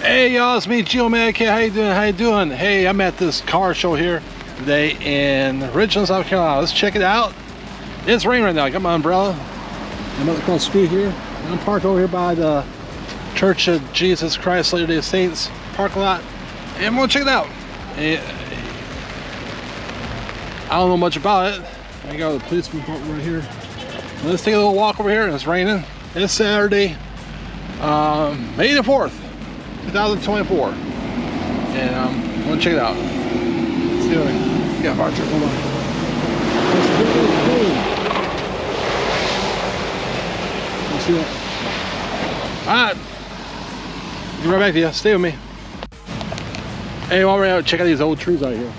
Hey y'all, it's me, Geomag. How you doing? How you doing? Hey, I'm at this car show here today in Ridgeland, South Carolina. Let's check it out. It's raining right now. I got my umbrella. I'm across the street here. I'm parked over here by the Church of Jesus Christ Latter-day Saints parking lot, and I'm gonna check it out. I don't know much about it. I got the policeman parked right here. Let's take a little walk over here. It's raining. It's Saturday, May the 4th. 2024, and I'm gonna check it out. Let's do it. Yeah, Archer, hold on. Let's do it. All right, get right back to you. Stay with me. Hey, while we're out, check out these old trees out here.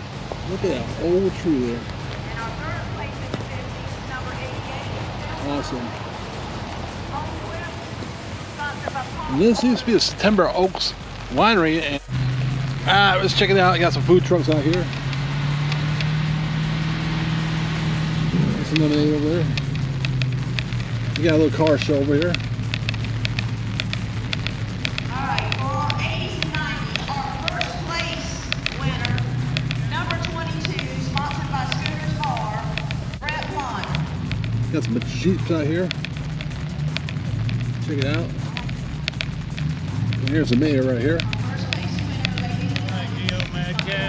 Look at that old tree there. Awesome. And this used to be a September Oaks winery, and let's check it out. I got some food trucks out here. There's some lemonade over there. We got a little car show over here. Alright, for 80s and 90s, our first place winner, number 22, sponsored by Scooter's Bar, Brett Blunt. Got some Jeeps out here. Check it out. And here's the mayor right here.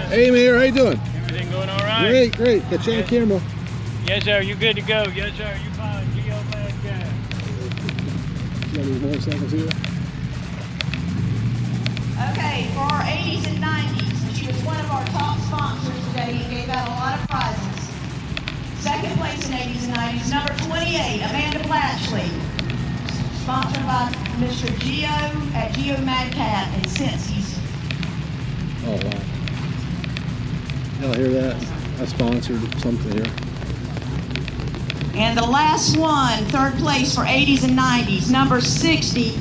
Hey mayor, how you doing? Everything going all right? Great, great. Got you on camera. Yes, sir. You good to go? Yes, sir. You fine? Geo Mad Guy. Got these motorcycles here. Okay, for our 80s and 90s, she was one of our top sponsors today and gave out a lot of prizes. Second place in 80s and 90s, number 28, Amanda Blatchley. Sponsored by Mr. Geo at Geo Mad Cat and Cincy's. Oh wow. Y'all hear that? I sponsored something here. And the last one, third place for 80s and 90s, number 60,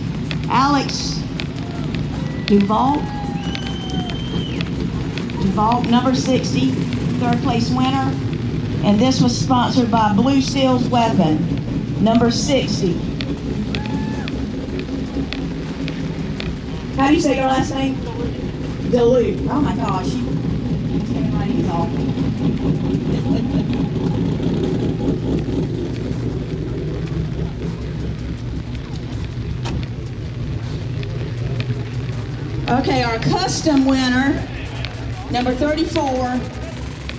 Alex Duval, number 60, third place winner. And this was sponsored by Blue Seals Weapon, number 60. How do you say your last name? Duluth. Oh my gosh. Everybody's awful. Okay, our custom winner, number 34,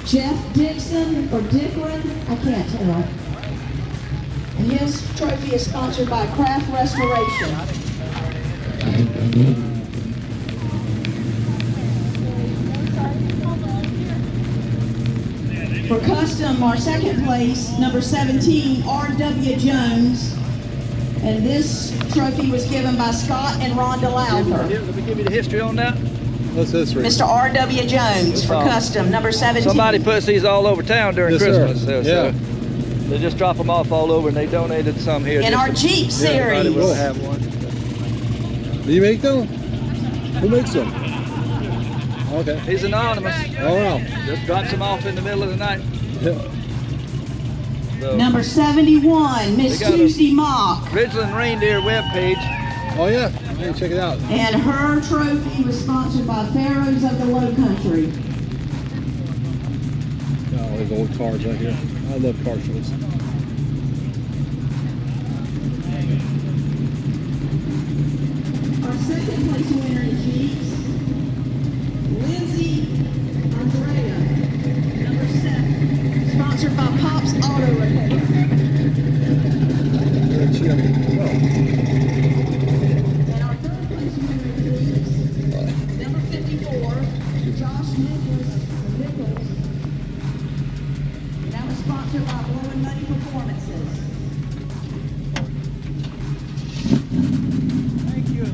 Jeff Dixon or Dicklin, I can't tell. And his trophy is sponsored by Craft Restoration. For custom, our second place, number 17, R.W. Jones. And this trophy was given by Scott and Rhonda Lowther. Let me give you the history on that. What's this read? Mr. R.W. Jones for custom, number 17. Somebody puts these all over town during Yes, Christmas. sir. So Yeah. they just drop them off all over, and they donated some here. In our Jeep Everybody series. will have one. Do you make them? Who makes them? Okay. He's anonymous. Oh wow. Just drops them off in the middle of the night. Yeah. So, Number 71, Miss They got a- Tuesday Mock. Ridgeland Reindeer webpage. Oh yeah. Hey, check it out. And her trophy was sponsored by Pharaohs of the Low Country. Oh, there's old cars right here. I love car shows. Our second place winner in Jeeps, Lindsay Andrea, number 7, sponsored by Pop's Auto Repair. And our third place winner in Jeeps, number 54, Josh Nichols. And that was sponsored by Blowing Money Performances. Thank you.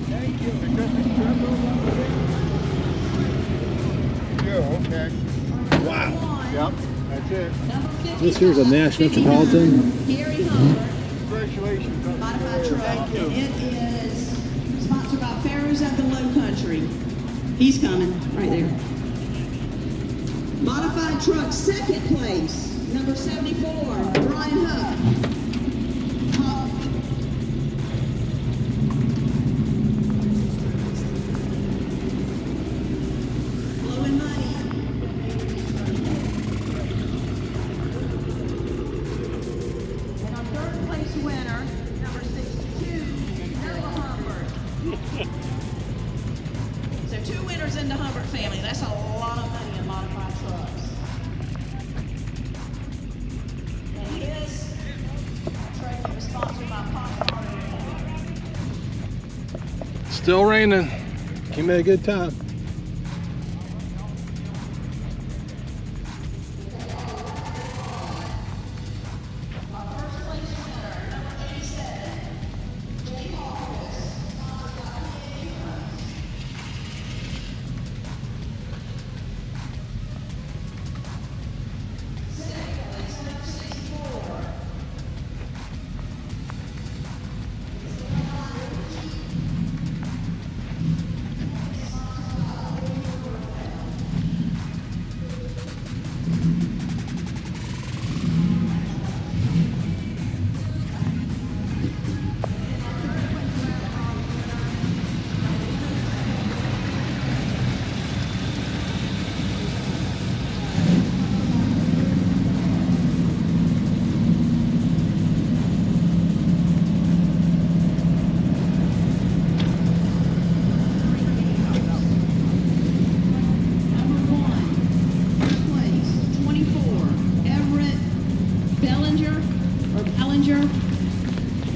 Thank you. Yeah, okay. Wow. Yep, that's it. This here's a Nash Metropolitan. Gary Hunter, Congratulations. modified truck, and it is sponsored by Pharaohs of the Low Country. He's coming, right there. Modified truck, second place, number 74, Brian Huck. members in the Hubbard family. That's a lot of money in modified trucks. And his trophy was sponsored by Pop Martin. Still raining. Came at a good time.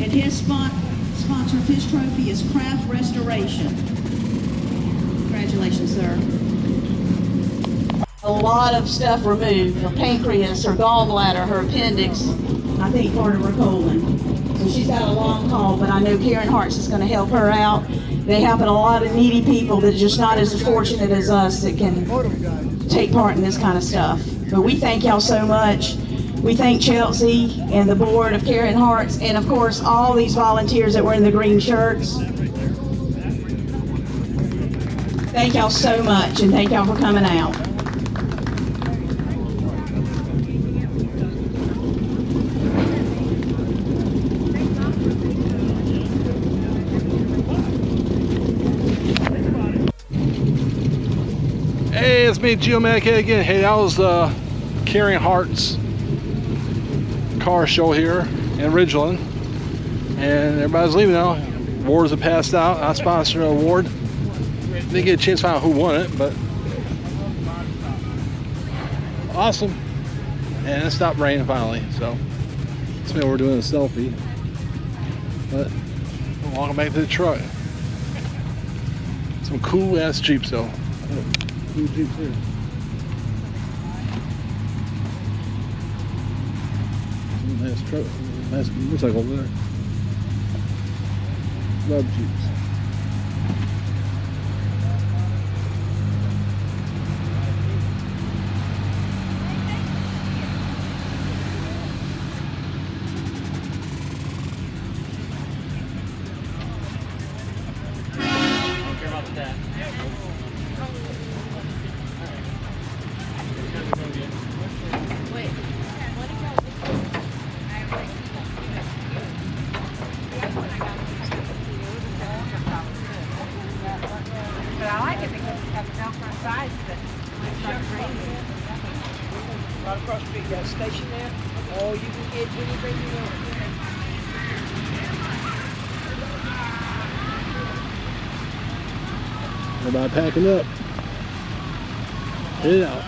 And his sponsor of his trophy is Craft Restoration. Congratulations, sir. A lot of stuff removed, her pancreas, her gallbladder, her appendix, I think part of her colon. So she's got a long haul, but I know Karen Hart's is going to help her out. They happen a lot of needy people that are just not as fortunate as us that can take part in this kind of stuff. But we thank y'all so much. We thank Chelsea and the board of Karen Hart's, and of course all these volunteers that were in the green shirts. Thank y'all so much, and thank y'all for coming out. Hey, it's me, Geomatic again. Hey, that was Karen Hart's car show here in Ridgeland, and everybody's leaving now. Awards have passed out. I sponsored an award. Didn't get a chance to find out who won it, but awesome. And it stopped raining finally, so that's why we're doing a selfie. But we're walking back to the truck. Some cool ass Jeeps though. Cool Jeeps here. Nice truck, nice motorcycle over there. Love Jeeps. Don't care about that. But I like it because you have the Velcro sides that when it starts raining. Right across the street, you got a station there. Oh, you can get anything you want. Everybody packing up. Head out.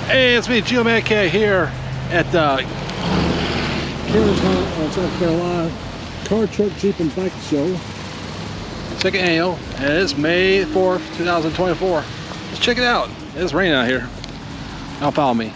Hey, it's me, Geomatic here at Karen's Hunt, South Carolina Car, Truck, Jeep, and Bike Show. Second annual, and it's May 4th, 2024. Let's check it out. It's raining out here. Now follow me.